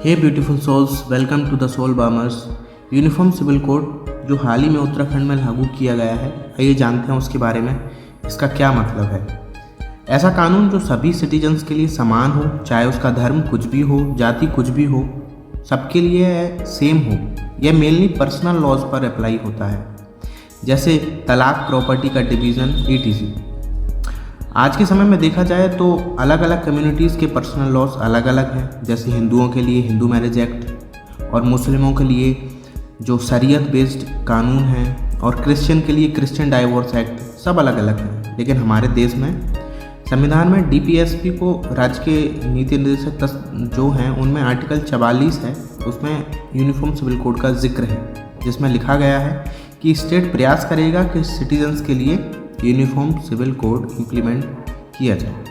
Hey beautiful souls, welcome to the soul balmers. Uniform civil code जो हाल ही में उत्तराखंड में लागू किया गया है, आइए जानते हैं उसके बारे में, इसका क्या मतलब है। ऐसा कानून जो सभी सिटीजन्स के लिए समान हो, चाहे उसका धर्म कुछ भी हो, जाति कुछ भी हो, सबके लिए सेम हो। यह मेनली पर्सनल लॉज पर अप्लाई होता है, जैसे तलाक, प्रॉपर्टी का डिवीज़न, etc। आज के समय में देखा जाए तो अलग अलग कम्युनिटीज़ के पर्सनल लॉज अलग अलग हैं। जैसे हिंदुओं के लिए हिंदू मैरिज एक्ट और मुस्लिमों के लिए जो शरीयत बेस्ड कानून हैं और क्रिश्चियन के लिए क्रिश्चियन डाइवोर्स एक्ट, सब अलग अलग हैं। लेकिन हमारे देश में संविधान में DPSP को राज्य के नीति निर्देशक जो हैं उनमें आर्टिकल 44 है, उसमें यूनिफॉर्म सिविल कोड का जिक्र है, जिसमें लिखा गया है कि स्टेट प्रयास करेगा कि सिटीजन्स के लिए यूनिफॉर्म सिविल कोड इम्प्लीमेंट किया जाए।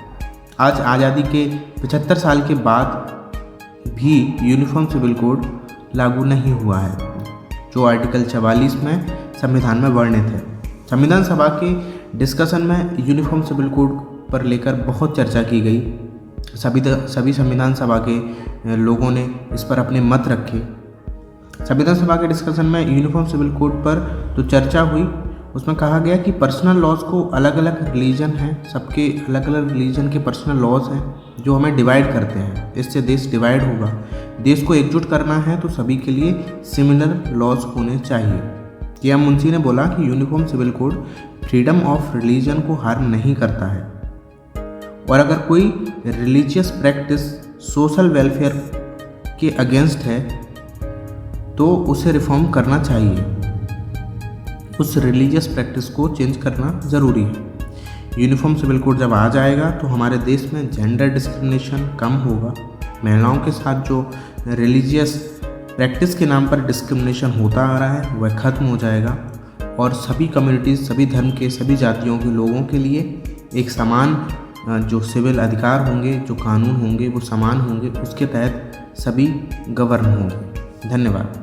आज आज़ादी के 75 साल के बाद भी यूनिफॉर्म सिविल कोड लागू नहीं हुआ है, जो आर्टिकल 44 में संविधान में वर्णित है। संविधान सभा के डिस्कशन में यूनिफॉर्म सिविल कोड पर लेकर बहुत चर्चा की गई। सभी संविधान सभा के लोगों ने इस पर अपने मत रखे। संविधान सभा के डिस्कशन में यूनिफॉर्म सिविल कोड पर जो चर्चा हुई, उसमें कहा गया कि पर्सनल लॉज को अलग अलग रिलीजन हैं, सबके अलग अलग रिलीजन के पर्सनल लॉज हैं जो हमें डिवाइड करते हैं। इससे देश डिवाइड होगा। देश को एकजुट करना है तो सभी के लिए सिमिलर लॉज होने चाहिए। KM मुंशी ने बोला कि uniform civil code freedom of religion को हार्म नहीं करता है, और अगर कोई रिलीजियस प्रैक्टिस सोशल वेलफेयर के अगेंस्ट है तो उसे रिफॉर्म करना चाहिए। उस रिलीजियस प्रैक्टिस को चेंज करना ज़रूरी है। यूनिफॉर्म सिविल कोड जब आ जाएगा तो हमारे देश में जेंडर डिस्क्रिमिनेशन कम होगा। महिलाओं के साथ जो रिलीजियस प्रैक्टिस के नाम पर डिस्क्रिमिनेशन होता आ रहा है वह ख़त्म हो जाएगा, और सभी कम्युनिटीज़, सभी धर्म के, सभी जातियों के लोगों के लिए एक समान जो सिविल अधिकार होंगे, जो कानून होंगे वो समान होंगे, उसके तहत सभी गवर्न होंगे। धन्यवाद।